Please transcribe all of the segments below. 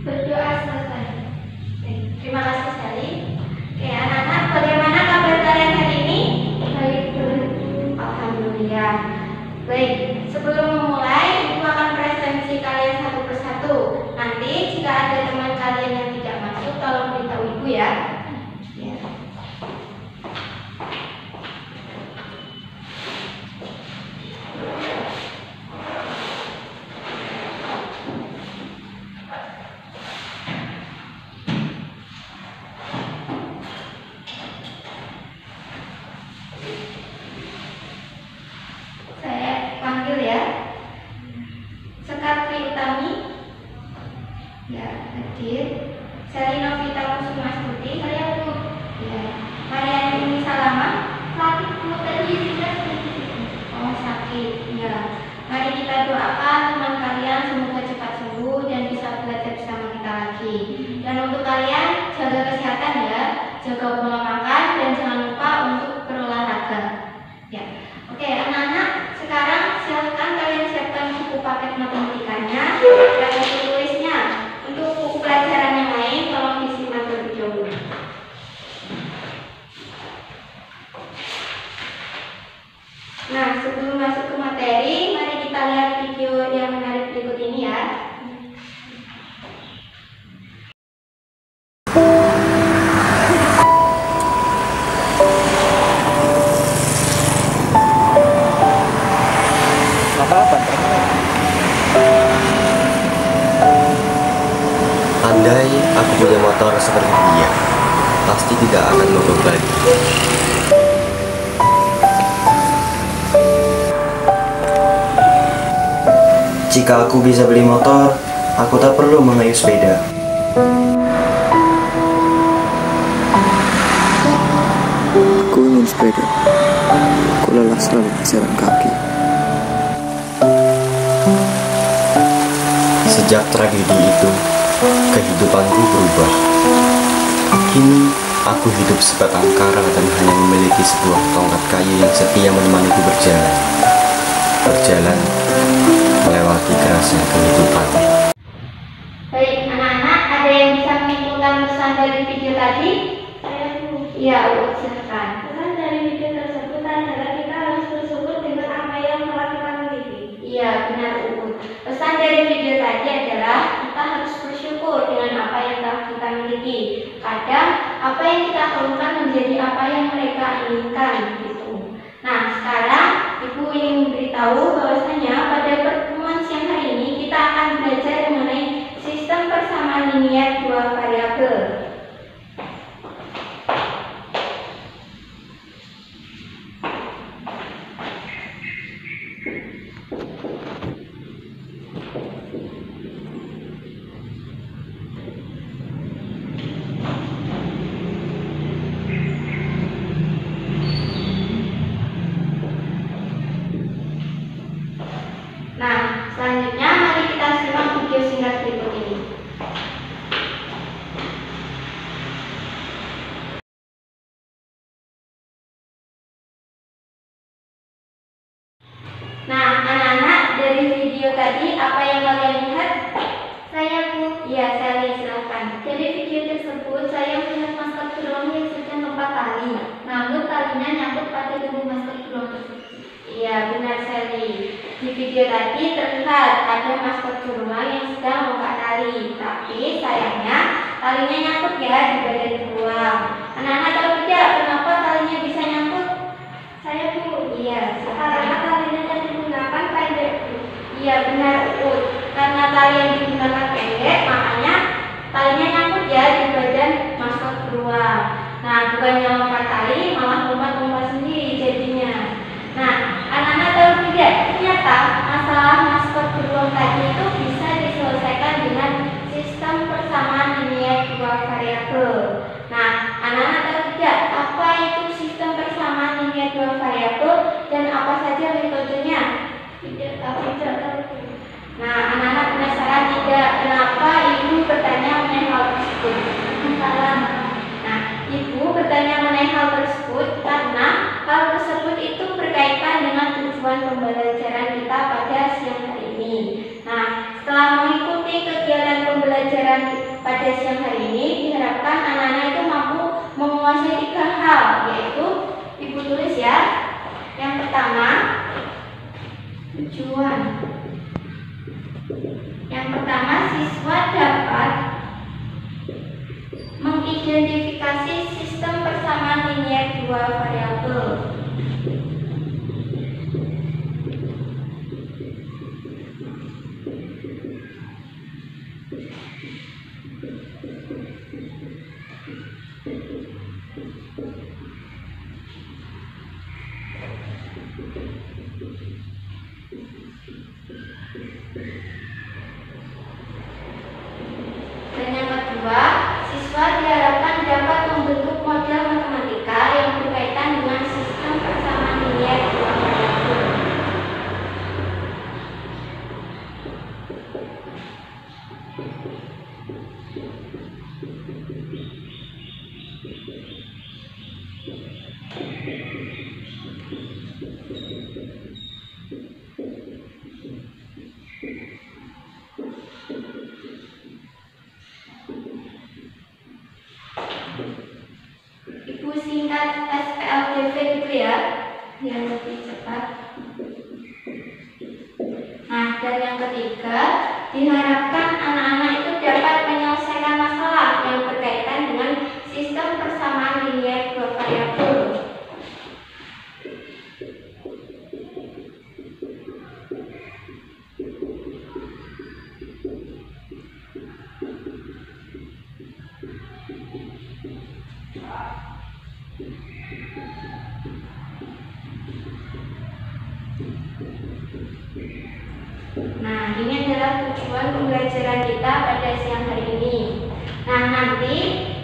Berdoa selesai. Terima kasih sekali. Oke, anak-anak, bagaimana kabar kalian hari ini? Baik, alhamdulillah. Baik, sebelum memulai, Ibu akan presensi kalian satu persatu. Nanti jika ada teman kalian yang tidak masuk, tolong beritahu Ibu ya. Sally Novita Kusumastuti, kalian duduk. Ya. Mariani Salama, sakit perut tadi sudah sedikit. Oh sakit, ya. Mari kita doakan teman kalian semoga cepat sembuh dan bisa belajar bersama kita lagi. Dan untuk kalian jaga kesehatan ya, jaga pola makan dan jangan lupa untuk berolahraga. Ya. Oke anak-anak, sekarang silakan kalian siapkan buku paket matematikanya dan buku tulisnya. Untuk buku pelajaran yang lain tolong disimak terlebih dahulu. Nah, sebelum masuk ke materi, mari kita lihat video yang menarik berikut ini ya. Andai aku punya motor seperti dia, pasti tidak akan mogok lagi. Jika aku bisa beli motor, aku tak perlu mengayuh sepeda. Aku ingin sepeda. Aku lelah selalu berjalan kaki. Sejak tragedi itu, kehidupanku berubah. Kini, aku hidup sebatang kara dan hanya memiliki sebuah tongkat kayu yang setia menemaniku berjalan. Berjalan melewati kerasnya kehidupan. Baik, anak-anak, ada yang bisa menyimpulkan pesan dari video tadi? Iya, silakan. Pesan dari video tersebut adalah kita harus bersyukur dengan apa yang telah kita miliki. Iya, benar Uut. Pesan dari video tadi adalah kita harus bersyukur dengan apa yang telah kita miliki. Kadang apa yang kita keluhkan menjadi apa yang mereka inginkan gitu. Nah, sekarang Ibu ingin memberitahu bahwasanya pada pertemuan siang hari ini kita akan belajar mengenai sistem persamaan linier dua variabel. dari video tadi apa yang kalian lihat? Saya Bu. Iya, Sally, silakan. Dari video tersebut saya melihat masker beruang yang sedang lompat tali. Namun talinya nyangkut pada tubuh masker beruang tersebut. Iya, benar Sally. Di video tadi terlihat ada masker beruang yang sedang lompat tali, tapi sayangnya talinya nyangkut ya di badan beruang. Anak-anak tahu tidak kenapa talinya bisa nyangkut? Saya Bu. Iya, Karena silakan. talinya yang digunakan pendek Bu. Iya, benar Uut. Karena tali yang digunakan pendek, makanya talinya nyangkut ya di badan masker beruang. Nah, bukannya lompat tali, malah lompat-lompat sendiri jadinya. Nah, anak-anak tahu tidak? Ternyata masalah masker beruang tadi itu bisa diselesaikan dengan sistem persamaan linear dua variabel. Nah, anak-anak tahu tidak apa itu sistem persamaan linear dua variabel dan apa saja metodenya? Tidak tahu. Nah, anak-anak penasaran tidak kenapa ibu bertanya mengenai hal tersebut? Salah. Nah, ibu bertanya mengenai hal tersebut karena hal tersebut itu berkaitan dengan tujuan pembelajaran kita pada siang hari ini. Nah, setelah mengikuti kegiatan pembelajaran pada siang hari ini, diharapkan anak-anak itu mampu menguasai 3 hal, yaitu ibu tulis ya. Yang pertama, tujuan. Yang pertama, siswa dapat mengidentifikasi sistem persamaan linear dua variabel. Dan yang kedua, siswa diharapkan dapat membentuk model matematika yang berkaitan dengan sistem persamaan linear dua variabel. Ibu singkat SPLDV gitu ya, biar lebih cepat. Nah, dan yang ketiga, diharapkan anak-anak itu dapat menyelesaikan masalah yang berkaitan dengan sistem persamaan linear dua variabel. Nah, ini adalah tujuan pembelajaran kita pada siang hari ini. Nah, nanti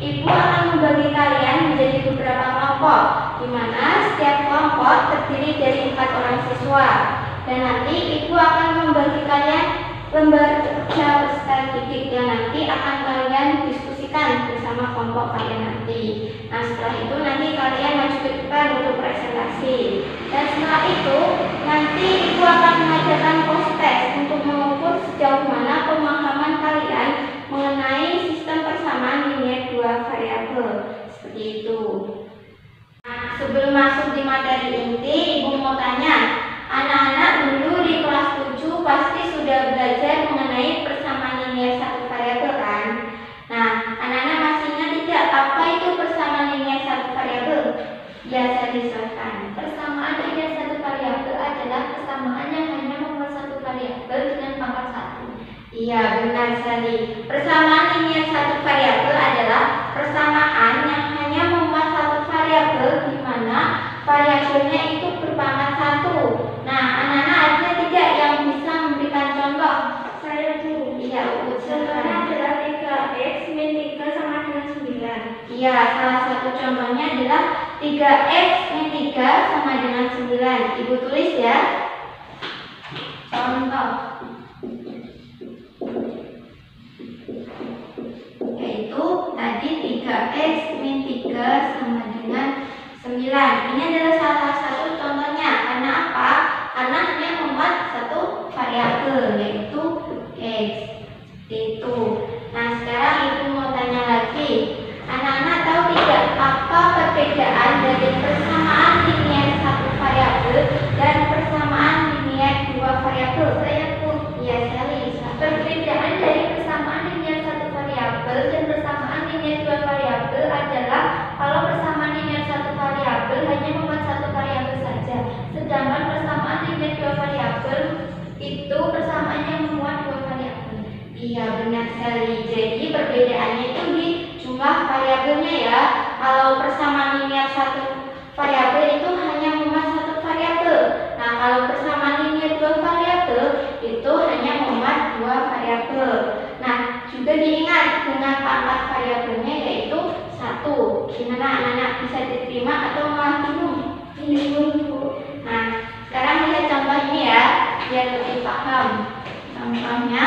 ibu akan membagi kalian menjadi beberapa kelompok, di mana setiap kelompok terdiri dari 4 orang siswa. Dan nanti ibu akan membagi kalian lembar kerja berstyle didik yang nanti akan kalian diskusikan bersama kelompok kalian nanti. Nah, setelah itu nanti kalian maju ke depan untuk presentasi. Dan setelah itu nanti ibu akan mengadakan post-test untuk mengukur sejauh mana pemahaman kalian mengenai sistem persamaan linear dua variabel. Seperti itu. Nah, sebelum masuk di materi inti, ibu mau tanya, anak-anak dulu di kelas 7 pasti sudah belajar mengenai persamaan linear satu variabel kan? Nah, anak-anak masih ingat tidak apa itu persamaan linear satu variabel? Ya, saya dijelaskan. Persamaan linear satu variabel adalah persamaan yang hanya membuat satu variabel dengan pangkat 1. Iya, benar sekali. Persamaan linear satu variabel adalah persamaan yang hanya memuat satu variabel di mana variabelnya itu berpangkat 1. Nah, anak-anak ada tidak yang bisa memberikan contoh? Saya dulu. Iya, Contohnya usahakan. adalah 3x min 3 sama dengan 9. Iya, salah satu contohnya adalah 3x min 3 sama dengan 9. Ibu tulis ya. Contoh. Yaitu tadi 3x min 3 sama dengan 9. Ini adalah salah satu contohnya. Karena apa? Karena hanya memuat satu variabel. sekali. Jadi perbedaannya itu di jumlah variabelnya ya. Kalau persamaan linear satu variabel itu hanya memuat satu variabel. Nah, kalau persamaan linear dua variabel itu hanya memuat dua variabel. Nah, juga diingat dengan pangkat variabelnya yaitu 1. Gimana anak-anak, bisa diterima atau malah bingung? Nah, sekarang lihat contoh ini ya, biar lebih paham. Contohnya,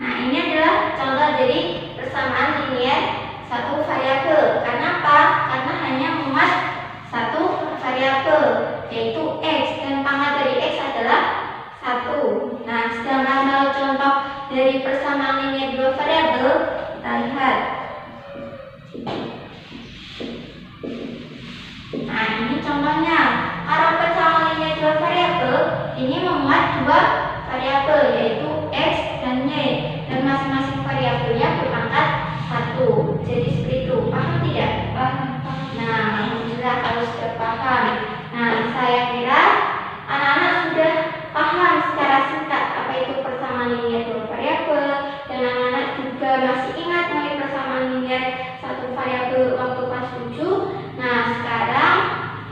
nah ini adalah contoh dari persamaan linear satu variabel. Karena apa? Karena hanya memuat satu variabel, yaitu x, dan pangkat dari x adalah 1. Nah, sedangkan kalau contoh dari persamaan linear dua variabel, kita lihat. Nah, ini contohnya. Kalau persamaan linear dua variabel, ini memuat dua variabel, yaitu x dan y, dan masing-masing variabelnya berpangkat 1. Jadi seperti itu. Paham tidak? Paham. Nah, alhamdulillah kalau sudah paham. Nah, saya kira anak-anak sudah paham secara singkat apa itu persamaan linear dua variabel, dan anak-anak juga masih ingat mengenai persamaan linear satu variabel waktu kelas 7. Nah, sekarang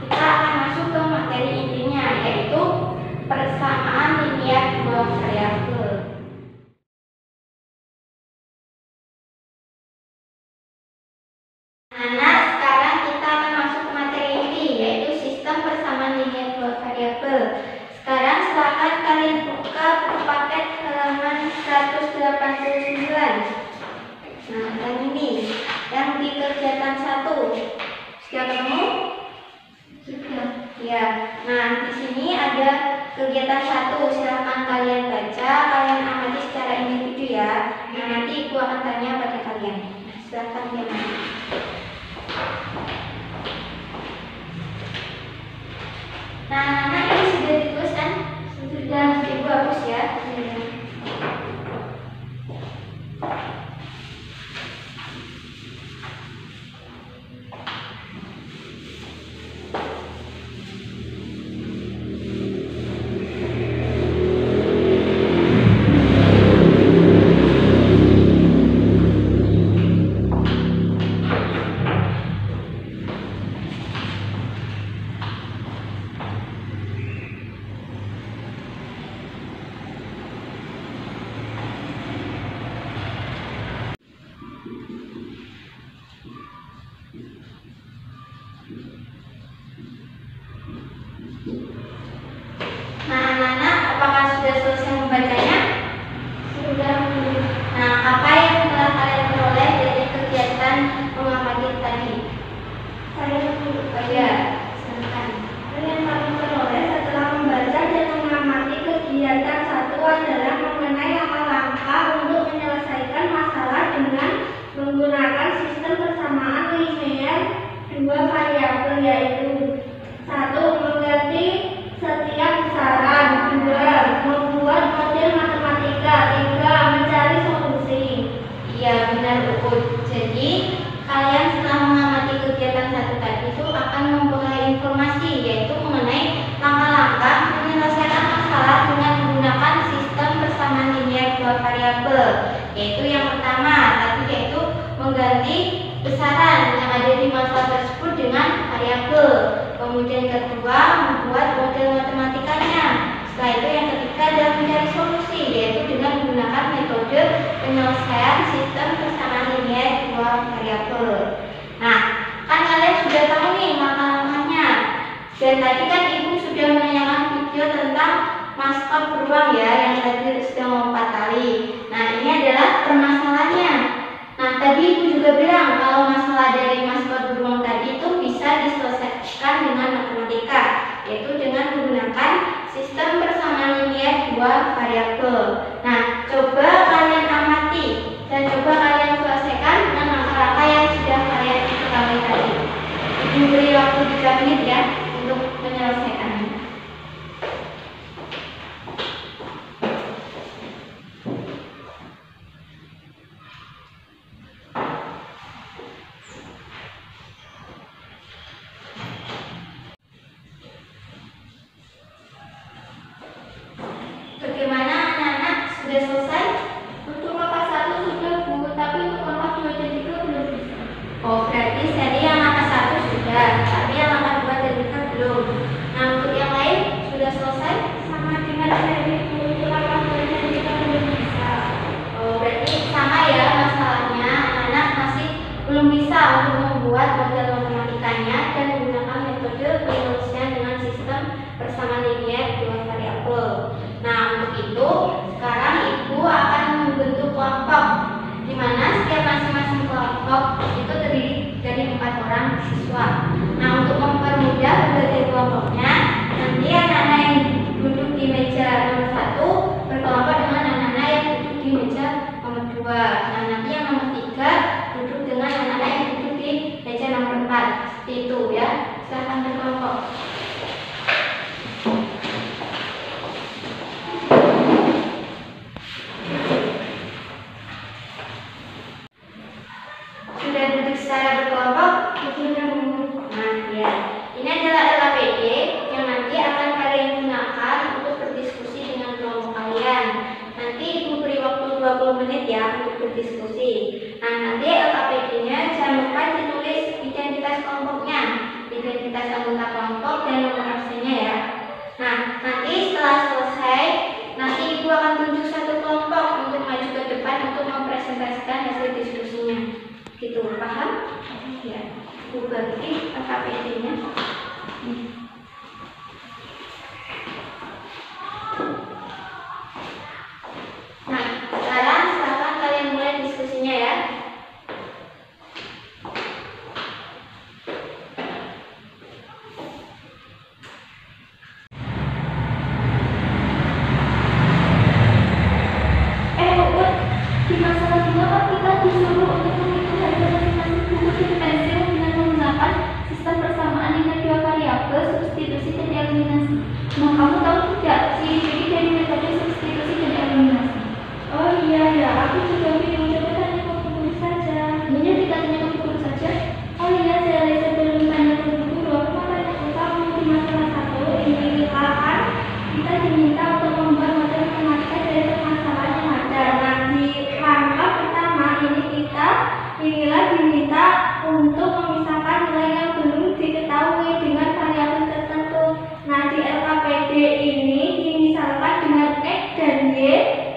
kita akan masuk ke materi intinya, yaitu persamaan linear dua variabel. Anak, sekarang kita akan masuk ke materi inti, yaitu sistem persamaan linear dua variabel. Sekarang silakan kalian buka paket halaman 189. Nah, dan ini yang di kegiatan 1. Sudah ketemu? Sudah. Ya. Nah, di sini ada kegiatan 1. Silakan kalian baca, kalian amati secara individu ya. Nah, nanti ibu akan tanya pada kalian. Nah, silakan diamati. Nah, anak ini sudah ditulis kan? Sudah, ibu hapus ya. Nah, anak-anak, apakah sudah selesai membacanya? Sudah. Nah, apa yang telah kalian peroleh dari kegiatan mengamati tadi? Saya ya, silakan. Yang kami peroleh setelah membaca dan mengamati kegiatan 1 adalah mengenai langkah-langkah untuk menyelesaikan masalah dengan menggunakan sistem persamaan linear dua variabel, yaitu 1. Mengganti setiap besaran, 2. Membuat model matematika, 3. Mencari solusi. Iya, benar Uut. Jadi kalian setelah mengamati kegiatan 1 tadi itu akan memperoleh informasi, yaitu mengenai langkah-langkah menyelesaikan masalah dengan menggunakan sistem persamaan linear dua variabel. Yaitu yang pertama tadi, yaitu mengganti besaran yang ada di masalah tersebut dengan variabel. Kemudian kedua, membuat model matematikanya. Setelah itu yang ketiga adalah mencari solusi, yaitu dengan menggunakan metode penyelesaian sistem persamaan linear dua variabel. Nah, kan kalian sudah tahu nih langkah-langkahnya. Dan tadi kan ibu sudah menayangkan video tentang maskot beruang ya, yang tadi sudah melompat tali. Nah, ini adalah permasalahannya. Nah, tadi ibu juga bilang kalau masalah dari maskot beruang tadi itu bisa diselesaikan dengan matematika, yaitu dengan menggunakan sistem persamaan linear dua variabel. Nah, coba kalian amati dan coba kalian selesaikan dengan langkah-langkah yang sudah kalian ketahui tadi. Ibu beri waktu 3 menit ya untuk menyelesaikannya. Oh, berarti seri yang angka 1 sudah, tapi yang angka 2 dan 3 belum. Nah, untuk yang lain sudah selesai? Sama dengan seri untuk angka 2 dan 3 belum bisa. Oh, berarti sama ya masalahnya, anak masih belum bisa untuk membuat model matematikanya dan menggunakan metode penyelesaian dengan sistem persamaan linier dua variabel. Nah, untuk itu sekarang Ibu akan membentuk kelompok di mana setiap masing-masing kelompok itu terdiri dari 4 orang siswa. Nah, untuk mempermudah pembelajaran kelompoknya, nanti anak-anak yang duduk di meja nomor 1 berkelompok dengan anak-anak yang duduk di meja nomor 2. Nah, nanti yang nomor 3 duduk dengan anak-anak yang duduk di meja nomor 4. Seperti itu ya. Silahkan berkelompok. Sudah duduk secara berkelompok? Nah, ya. Ini adalah LKPD yang nanti akan kalian gunakan untuk berdiskusi dengan kelompok kalian. Nanti Ibu beri waktu 20 menit ya untuk berdiskusi. Nah, nanti LKPD-nya jangan lupa ditulis identitas kelompoknya, identitas anggota kelompok dan nomor absennya ya. Nah, nanti setelah selesai, nanti Ibu akan tunjuk satu kelompok untuk maju ke depan untuk mempresentasikan hasil diskusinya. Gitu, paham? Ya. Ibu bagi LKPD-nya. Nah, sekarang silakan kalian mulai diskusinya ya. Uut, di masalah 2 kan kita disuruh untuk menghitung hasil masing-masing buku dan pensil dengan menggunakan sistem persamaan linier dua variabel, substitusi dan eliminasi. Nah, kamu tahu tidak ciri-ciri dari metode substitusi dan eliminasi? Oh iya ya, aku juga bingung. Coba tanya ke guru saja. Benar tidak tanya ke guru saja? Oh iya, sebelum tanya ke guru, aku mau tanya ke kamu di masalah 1 ini kan kita diminta untuk membuat model matematika dari permasalahan yang ada. Nah, di langkah pertama inilah diminta untuk memisahkan nilai yang belum diketahui dengan variabel tertentu. Nah, di LKPD ini dimisalkan dengan X dan Y,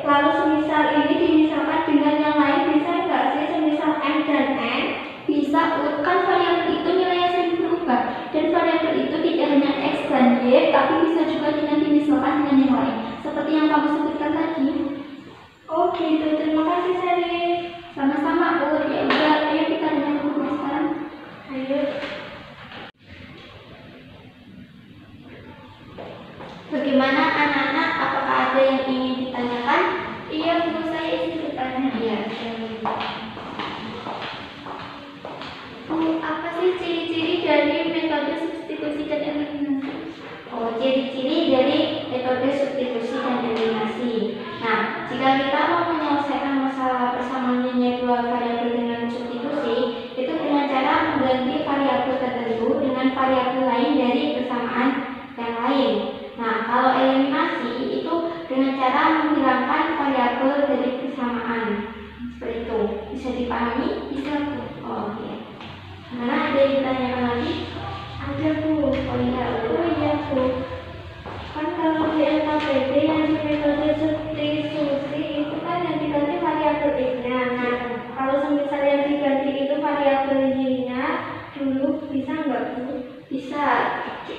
lalu semisal ini dimisalkan dengan yang lain, bisa nggak sih semisal M dan N? Bisa, kan variabel itu nilainya sering berubah, dan variabel itu tidak hanya X dan Y, tapi bisa juga dengan dimisalkan dengan yang lain, seperti yang kamu sebutkan tadi. Oh gitu, terima kasih Sari. Sama-sama, Ut. Ya udah, ayo kita tanya ke guru sekarang. Ayo. Bagaimana anak-anak? Apakah ada yang ingin ditanyakan? Iya, guru saya ingin bertanya. Iya. Apa sih ciri-ciri dari metode substitusi dan eliminasi? Oh, ciri-ciri dari metode substitusi dan eliminasi. Nah, jika kita mau menyelesaikan masalah persamaan linier dua variabel dengan substitusi, itu dengan cara mengganti variabel tertentu dengan variabel lain dari persamaan yang lain. Nah, kalau eliminasi itu dengan cara menghilangkan variabel dari persamaan. Seperti itu. Bisa dipahami? Bisa, Bu. Oh, iya. Mana ada yang ditanyakan lagi? Ada, Bu. Oh iya, Oh iya, Bu. Kan kalau di LKPD yang di metode substitusi itu kan yang diganti variabel X-nya. Nah, kalau semisal yang diganti itu variabel Y-nya dulu, bisa nggak, Bu? bisa.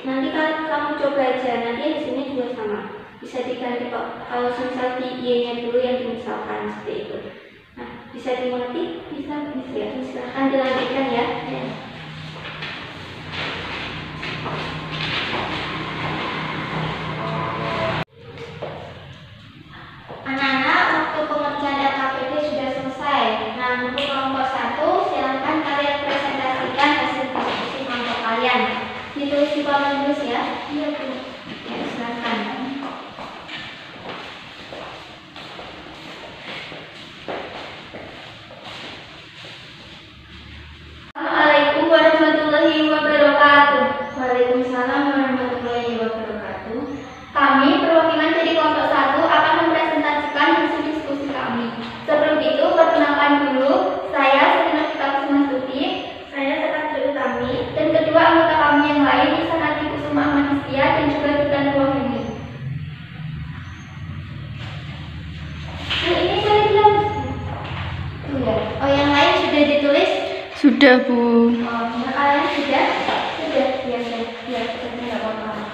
Nanti kan kamu coba aja. Nanti di sini juga sama. Bisa diganti kok. Kalau misal di Y-nya dulu yang dimisalkan seperti itu. Nah, bisa dimengerti? Bisa, bisa. Ya, silahkan dilanjutkan ya. Anak-anak, waktu pengerjaan LKPD sudah selesai. Nah, untuk kelompok 1, silahkan kalian presentasikan hasil diskusi kelompok kalian. Ditulis di papan tulis ya. Iya, Bu. Ya, silahkan. Assalamualaikum Sudah, Bu. Oh, kalian sudah biasa nggak apa-apa.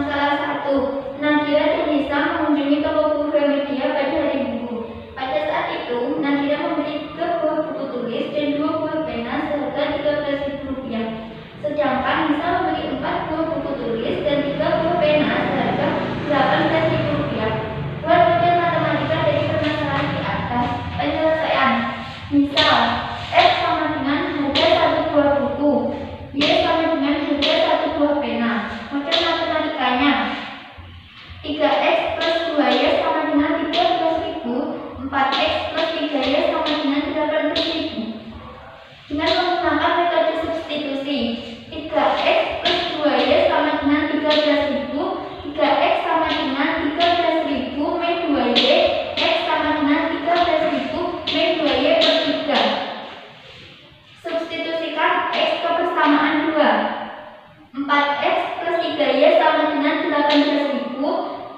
Salah satu, Nadira dan Nisa mengunjungi toko buku Gramedia pada hari Minggu. Pada saat itu, Nadira membeli 3 buah buku tulis dan 2 buah pena seharga Rp13.000. Sedangkan Nisa membeli 4 buah buku tulis dan 3 buah pena seharga Rp18.000. Buat model matematika dari permasalahan di atas. Penyelesaian. Misal, X sama dengan harga 1 buah buku, Y sama dengan harga 1 buah pena. Model matematikanya, 3x plus 2y sama dengan 13.000, 4x plus 3y sama dengan 18.000. Dengan menggunakan metode substitusi, 3x plus 2y sama dengan 13.000, 3x sama dengan 13.000 min 2y, x sama dengan 13.000 min 2y per 3. Substitusikan x ke persamaan 2. 4x plus 3y sama dengan 18.000.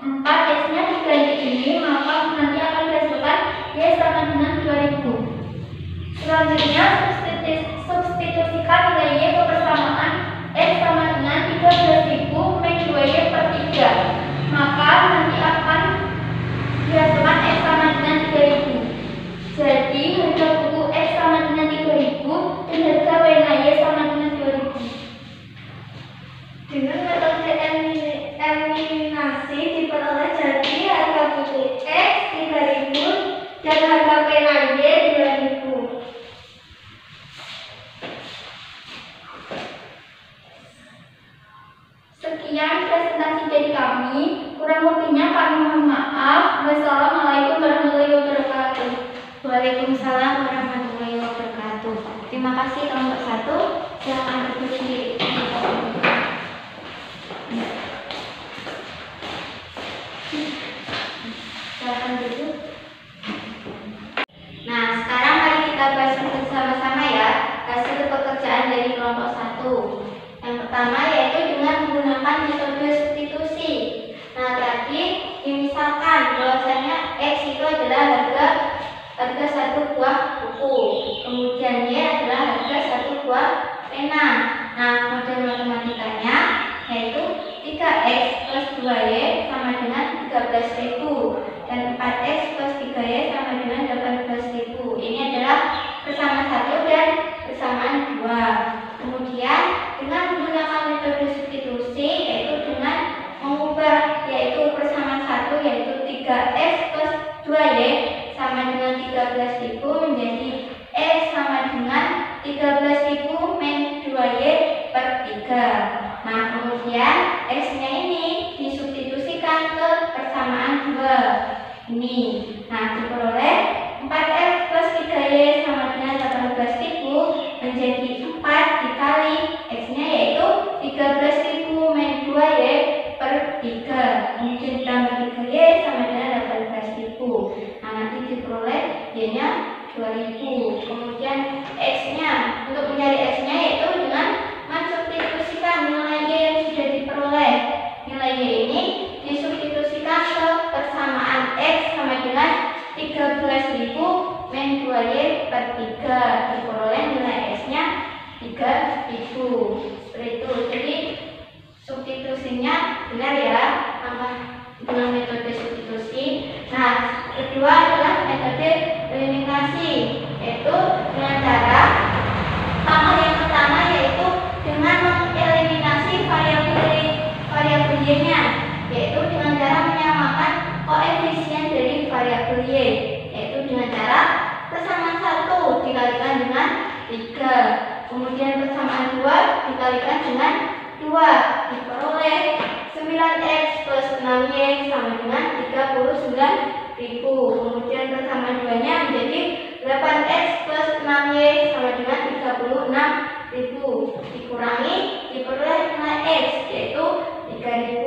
4x-nya diganti ini, maka nanti akan dihasilkan y sama dengan 2000. Selanjutnya, substitusikan nilai y ke persamaan x sama dengan 13.000 min 2y per 3. Maka nanti akan dihasilkan x sama dengan 3000. Jadi, harga buku x sama dengan 3000 dan harga pena y sama dengan 2000. Dengan metode eliminasi diperoleh jadi harga buku X 3.000 dan harga pena Y 2.000. Sekian presentasi dari kami. Kurang lebihnya kami mohon maaf. Wassalamualaikum warahmatullahi wabarakatuh. Waalaikumsalam warahmatullahi wabarakatuh. Terima kasih kelompok 1. Silakan berdiri. Silakan duduk. Nah, sekarang mari kita bahas bersama-sama ya hasil pekerjaan dari kelompok 1. Yang pertama yaitu dengan menggunakan metode substitusi. Nah, tadi dimisalkan bahwasanya X itu adalah harga 1 buah buku, kemudian Y adalah harga 1 buah pena. Nah, model matematikanya yaitu 3x plus 2y sama dengan 13.000 dan 4x plus 3y sama dengan 18.000. Ini adalah persamaan 1 dan persamaan 2. Kemudian dengan menggunakan metode substitusi yaitu dengan mengubah yaitu persamaan 1 yaitu 3x plus 2y sama dengan 13.000 menjadi x sama dengan 13.000 min 2y per 3. Nah, kemudian x-nya ini disubstitusikan ke persamaan 2 ini. Nah, diperoleh 4x plus 3y sama dengan 18.000 menjadi 4 dikali x-nya yaitu 13.000 min 2y per 3. Kemudian ditambah 3y sama dengan 18.000. Nah, nanti diperoleh y-nya 2000. Kemudian x-nya, untuk mencari x-nya yaitu dengan mensubstitusikan nilai y yang sudah diperoleh. Nilai y ini disubstitusikan ke persamaan x sama dengan 13.000 min 2y per 3. Diperoleh nilai x-nya 3.000. Seperti itu. Jadi substitusinya benar ya, dengan metode substitusi. Nah, kedua adalah metode eliminasi, yaitu dengan cara yang pertama yaitu dengan mengeliminasi variabel y-nya, yaitu dengan cara menyamakan koefisien dari variabel y, yaitu dengan cara persamaan 1 dikalikan dengan 3, kemudian persamaan 2 dikalikan dengan 2, diperoleh 9x plus 6y sama dengan 31. ribu. Kemudian persamaan duanya menjadi 8x plus 6y sama dengan 36.000. Dikurangi, diperoleh nilai x, yaitu 3.000.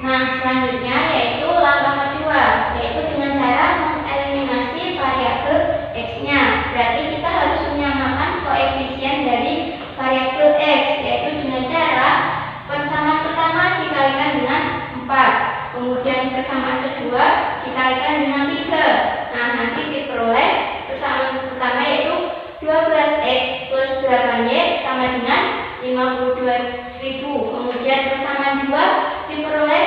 Nah, selanjutnya yaitu langkah kedua, yaitu dengan cara mengeliminasi variabel x-nya. Berarti kita harus menyamakan koefisien dari variabel x, yaitu dengan cara persamaan pertama dikalikan dengan 4, kemudian persamaan kedua dikalikan dengan 3. Nah, nanti diperoleh persamaan pertama yaitu 12x plus 8y sama dengan 52.000. Kemudian persamaan 2 diperoleh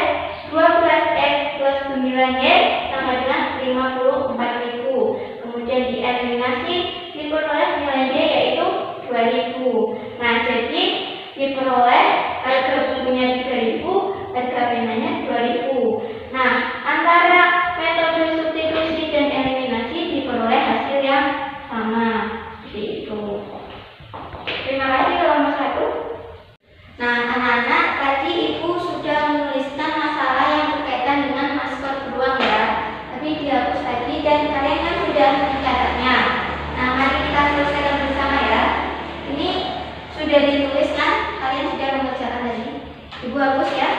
12x plus 9y sama dengan 54.000. Kemudian dieliminasi, diperoleh nilainya yaitu 2.000. Nah, jadi diperoleh harga bukunya 3.000, harga penanya 2.000. Nah, antara metode substitusi dan eliminasi diperoleh hasil yang sama. Seperti itu. Terima kasih kelompok 1. Nah, anak-anak, tadi Ibu sudah menuliskan masalah yang berkaitan dengan maskot beruang ya. Tapi dihapus tadi dan kalian kan sudah mencatatnya. Nah, mari kita selesaikan bersama ya. Ini sudah dituliskan, kalian sudah mengerjakan tadi. Ibu hapus ya.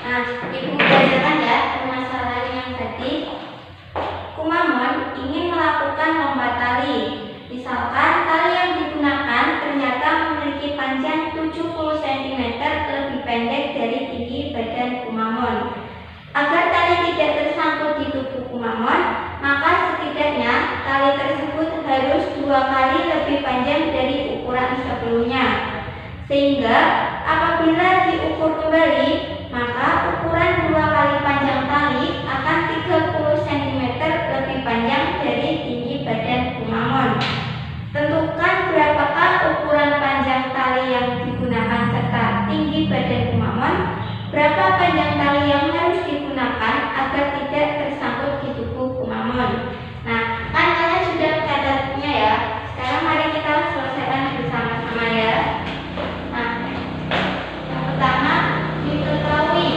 Nah, Ibu belajarkan ya permasalahan yang tadi. Kumamon ingin melakukan lomba tali. Misalkan tali yang digunakan ternyata memiliki panjang 70 cm lebih pendek dari tinggi badan Kumamon. Agar tali tidak tersangkut di tubuh Kumamon, maka setidaknya tali tersebut harus 2 kali lebih panjang dari ukuran sebelumnya. Sehingga apabila diukur kembali, maka ukuran 2 kali panjang tali akan 30 cm lebih panjang dari tinggi badan Kumamon. Tentukan berapakah ukuran panjang tali yang digunakan serta tinggi badan Kumamon. Berapa panjang tali yang harus digunakan agar tidak tersangkut di tubuh Kumamon. Nah, kan kalian sudah mencatatnya ya. Sekarang mari kita selesaikan bersama-sama ya. Nah, yang pertama diketahui.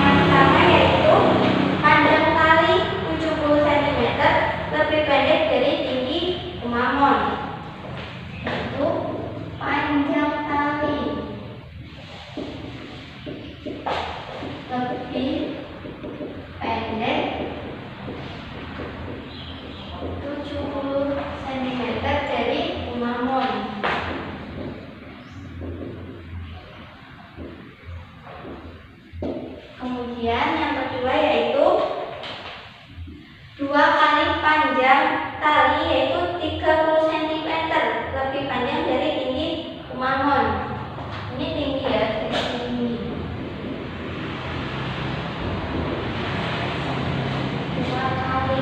Yang pertama yaitu panjang tali 70 cm lebih pendek dari tinggi Kumamon. Itu panjang tali lebih pendek 70 cm dari Kumamon. Kemudian yang kedua yaitu 2 kali panjang tali yaitu 30 cm lebih panjang dari tinggi Kumamon. Ini tinggi ya, tinggi. 2 kali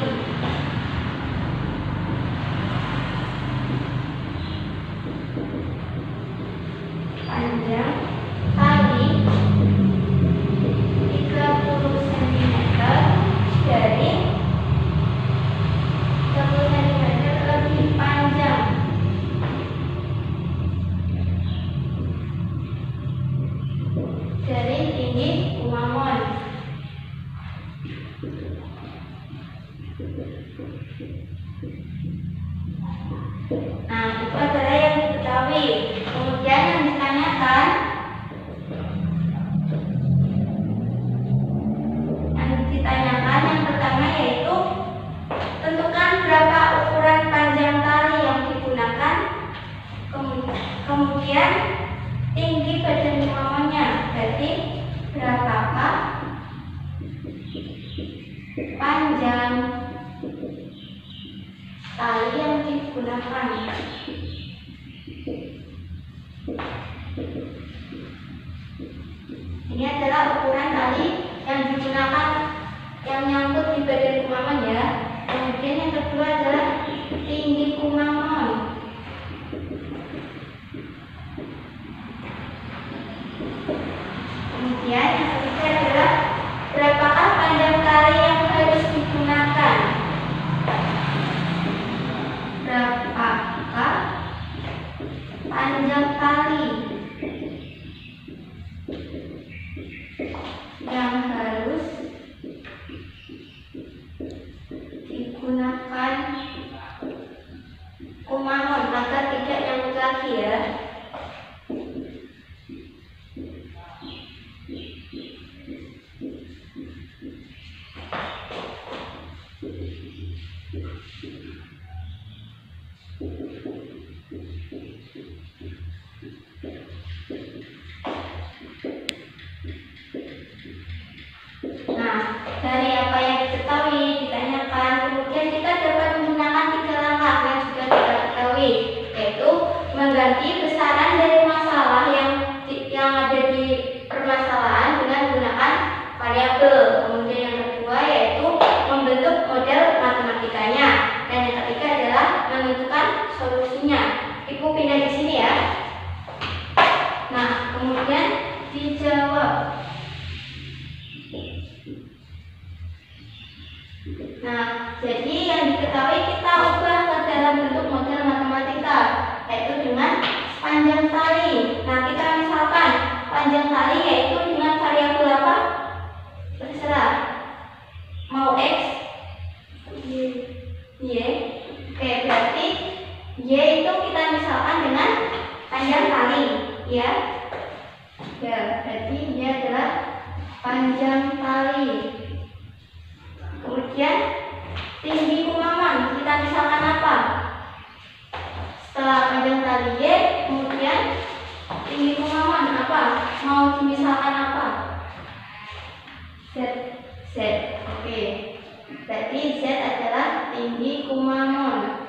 panjang tali 30 cm dari 30 cm lebih panjang dari tinggi Kumamon. Nah, itu adalah yang diketahui. Kemudian yang ditanyakan, yang pertama yaitu tentukan berapa ukuran panjang tali yang digunakan. Kemudian tinggi badan Kumamonnya. Berarti berapakah panjang tali yang digunakan. Ini adalah ukuran tali yang digunakan yang nyangkut di badan Kumamon ya. Kemudian yang kedua adalah tinggi Kumamon. Kemudian yang ketiga adalah berapakah panjang Nah, jadi yang diketahui kita ubah ke dalam bentuk model matematika, yaitu dengan panjang tali. Nah, kita misalkan panjang tali yaitu dengan variabel apa? Terserah. Mau X, Y. Oke, berarti Y itu kita misalkan dengan panjang tali, ya. Ya, berarti Y adalah panjang tali. Kemudian tinggi Kumamon kita misalkan apa? Setelah panjang tali Y, kemudian tinggi Kumamon apa? Mau dimisalkan apa? Z. Z. Oke. Berarti Z adalah tinggi Kumamon.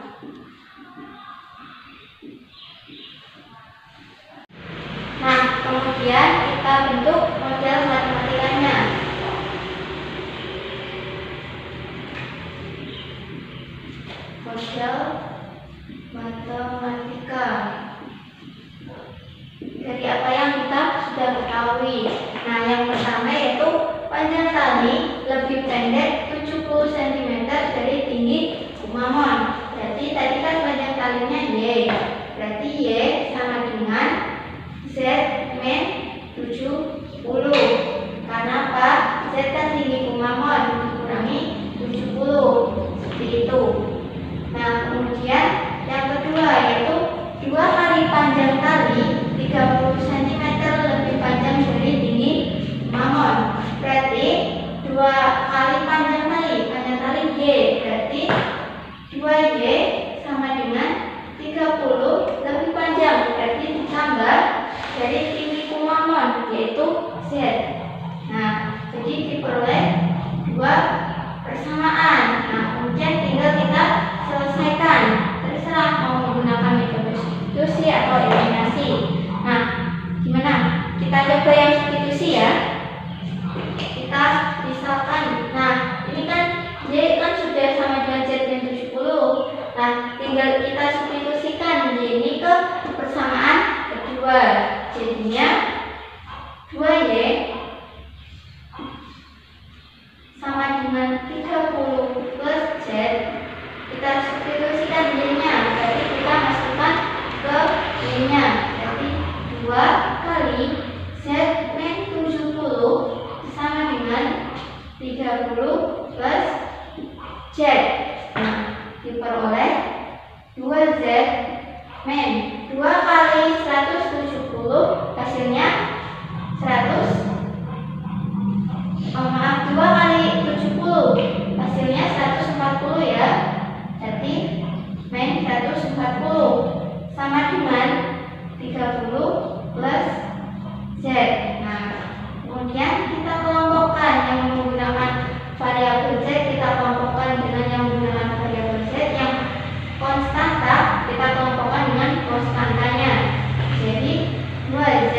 Nah, kemudian kita bentuk model matematikanya. Model matematika dari apa yang kita sudah ketahui. Nah, yang pertama yaitu panjang tali lebih pendek 70 cm dari tinggi Kumamon. Berarti tadi kan panjang talinya Y. Berarti Y sama dengan Z min 70. Karena apa? Z kan tinggi Kumamon dikurangi 70. Seperti itu. Nah, kemudian yang kedua yaitu 2 kali panjang tali 30 cm lebih panjang dari tinggi Kumamon. Berarti 2 kali panjang tali Y, berarti 2Y sama dengan 30 lebih panjang, berarti ditambah dari tinggi Kumamon yaitu Z. Nah, jadi diperoleh 2 persamaan. Nah, kemudian tinggal kita selesaikan, terserah mau menggunakan metode substitusi atau eliminasi. Nah, gimana? Kita coba yang substitusi ya. Kita misalkan, nah ini kan Y kan sudah sama dengan Z min 70. Nah, tinggal kita substitusikan Y ini ke persamaan kedua. Jadinya 2Y sama dengan 30 plus Z. Kita substitusikan Y-nya, berarti kita masukkan ke Y-nya. Jadi 2 kali Z min 70 sama dengan 30 plus Z. Nah, diperoleh 2Z min 2 kali 170 hasilnya 100. Oh, maaf, 2 kali 70 hasilnya 140 ya. Jadi min 140 sama dengan 30 plus Z. Nah, kemudian kita kelompokkan yang menggunakan variabel Z, kita kelompokkan dengan yang menggunakan variabel Z. Yang konstanta kita kelompokkan dengan konstantanya. Jadi 2Z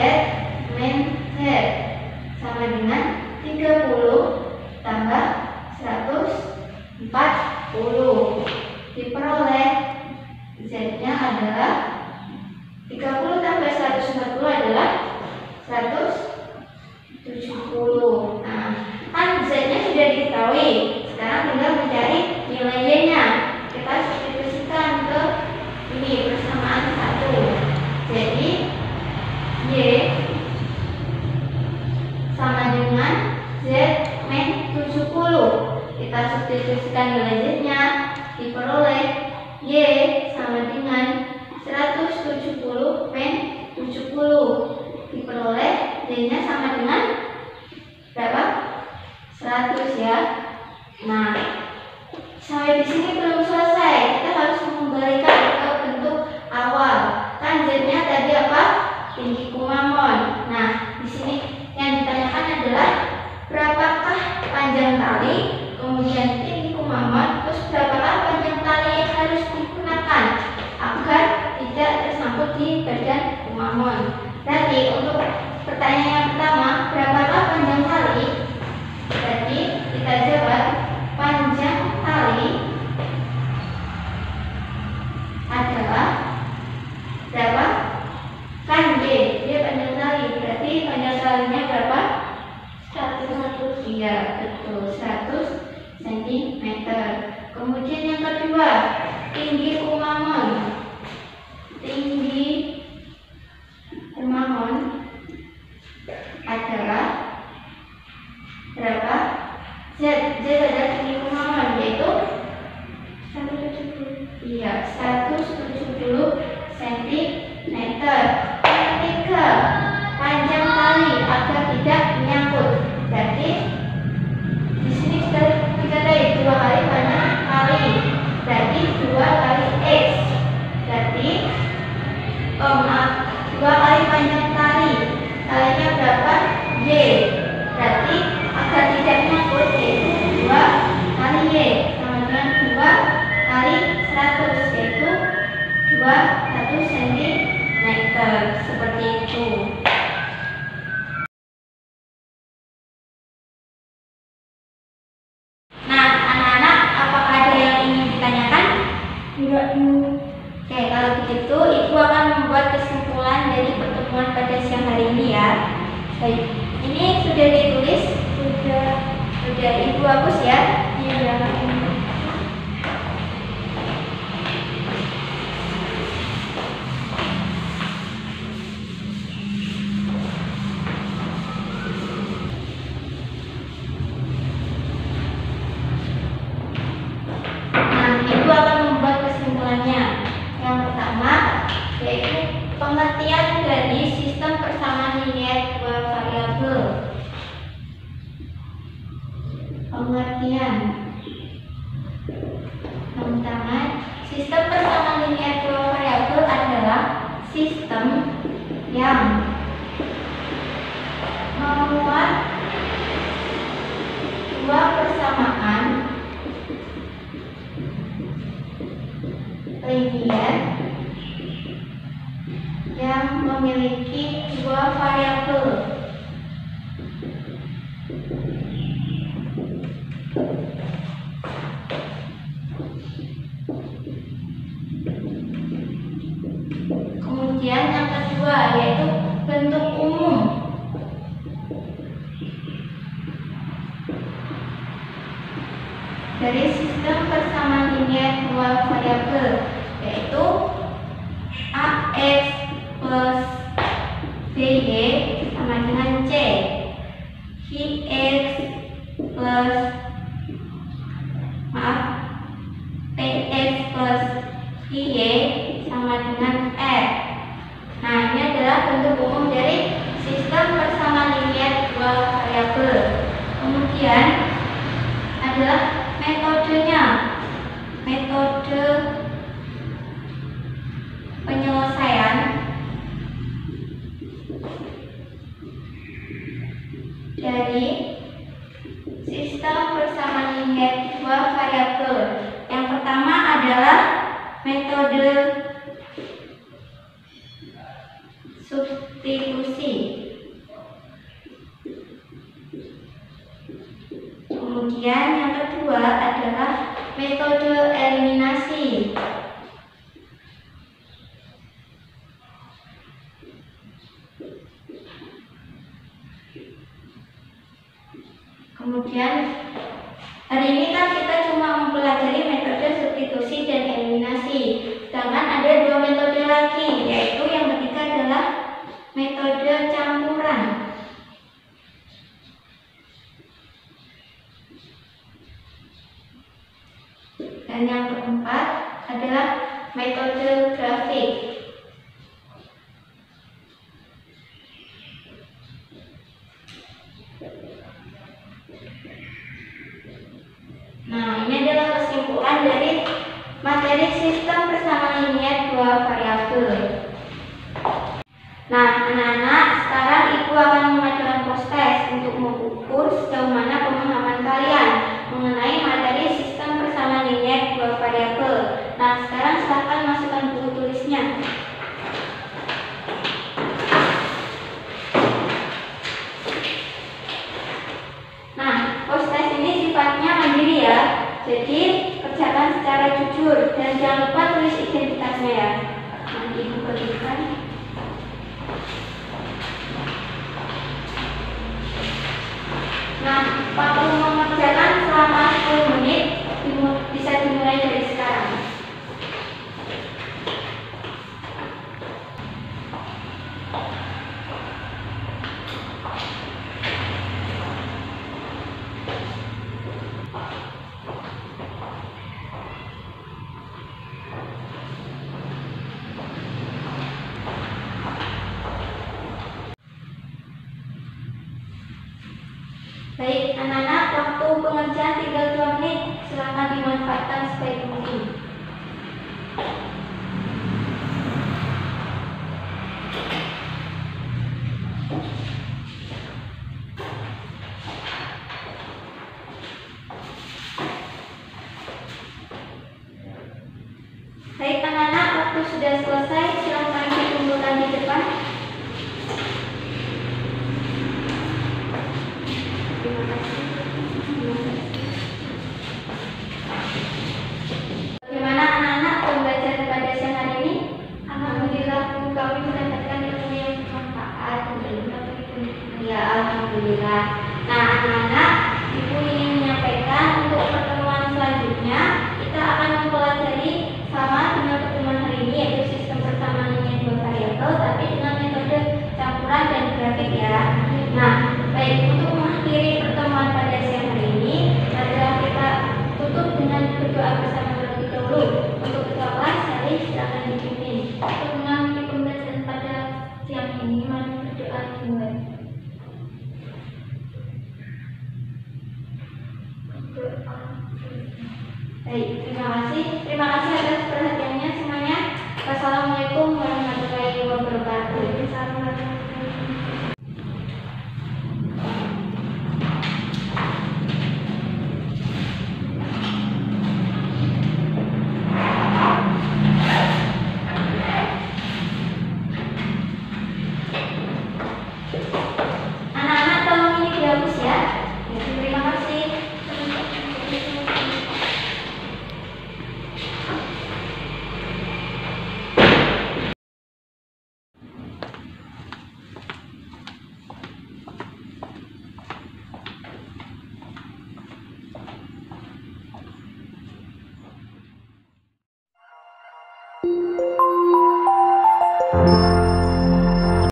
min Z sama dengan 30 tambah 140. Diperoleh Z-nya adalah 30 tambah 140 adalah 170. Nah, kan Z-nya sudah diketahui. Sekarang tinggal mencari nilai Y-nya. Kita substitusikan ke ini persamaan 1. Jadi Y sama dengan Z min 70. Kita substitusikan nilai Z-nya, diperoleh Y sama dengan 170 min 70. Diperoleh Y-nya sama dengan berapa? 100 ya. Nah, sampai di sini belum selesai. Kita harus mengembalikan ke bentuk awal. Kan Z-nya tadi apa? Tinggi Kumamon. Nah, di sini yang ditanyakan adalah berapakah panjang tali, kemudian tinggi Kumamon, terus berapakah panjang tali yang harus digunakan agar tidak tersangkut di badan Kumamon. Berarti untuk pertanyaan yang pertama, berapakah panjang tali? Berarti kita jawab panjang tali Ya, betul, 100 cm. Kemudian yang kedua, tinggi Umamon. Tinggi Umamon adalah berapa? Z adalah tinggi Umamon, yaitu 170. Iya, 170 cm. Yang ketiga, panjang tali agar tidak menyangkut. Berarti di sini kita dari 2 kali panjang tali, berarti 2 kali X. Berarti 2 kali panjang tali, talinya berapa? Y. Berarti agar tidak menyangkut yaitu 2 kali Y sama dengan 2 kali 100, yaitu 200 cm. Seperti itu. Nah, anak-anak, apakah ada yang ingin ditanyakan? Enggak, Bu. Oke, kalau begitu Ibu akan membuat kesimpulan dari pertemuan pada siang hari ini ya. Baik, ini sudah ditulis? Sudah Ibu hapus ya? Iya. Ibu akan membuat kesimpulannya. Yang pertama yaitu pengertian dari sistem persamaan linier 2 variabel. Pengertian. Yang pertama, sistem persamaan linier 2 variabel adalah sistem yang memuat 2 persamaan linier yang memiliki 2 variabel. Kemudian yang kedua yaitu bentuk umum. Dari sistem persamaan linier 2 variabel, yaitu AX plus BY sama dengan C, PX plus PX plus PY sama dengan F. Nah, ini adalah bentuk umum dari sistem persamaan linier 2 variabel. Kemudian adalah metodenya, metode penyelesaian dari sistem persamaan linier 2 variabel. Yang pertama adalah metode substitusi. Kemudian yang kedua adalah metode eliminasi. Kemudian hari ini kan kita cuma mempelajari metode substitusi dan eliminasi. Sedangkan ada 2 metode lagi, yaitu yang ketiga adalah metode campuran. Dan yang keempat adalah metode grafik. Nah, ini adalah kesimpulan dari materi sistem persamaan linier 2 variabel. Nah, anak-anak, sekarang Ibu akan mengadakan post-test untuk mengukur sejauh mana pemahaman kalian mengenai materi sistem persamaan linier 2 variabel. Nah, sekarang silakan masukkan buku tulisnya. Nah, post-test ini sifatnya mandiri ya. Jadi, kerjakan secara jujur dan jangan lupa tulis identitasnya ya. Nanti Ibu berikan. Nah, waktu mengerjakan selama 10 menit bisa dimulai dari sekarang. Baik, anak-anak, waktu pengerjaan tinggal 2 menit. Silakan dimanfaatkan sebaik mungkin. Baik, anak-anak, waktu sudah selesai. Silakan dikumpulkan di depan. Terima kasih. Bagaimana anak-anak pembelajaran pada siang hari ini? Alhamdulillah, kami mendapatkan ilmu yang bermanfaat. Ya, alhamdulillah. Nah, anak-anak, Ibu ingin menyampaikan untuk pertemuan selanjutnya kita akan mempelajari sama dengan pertemuan hari ini, yaitu sistem persamaan linear 2 variabel, tapi dengan metode campuran dan grafik ya. Nah, baik, untuk mengakhiri pertemuan pada siang hari ini adalah kita tutup dengan berdoa bersama terlebih dahulu. Untuk ketua kelas, Salih silakan dipimpin. Untuk mengakhiri pembelajaran pada siang ini, mari berdoa dimulai. Baik, terima kasih. Terima kasih atas perhatiannya semuanya. Wassalamualaikum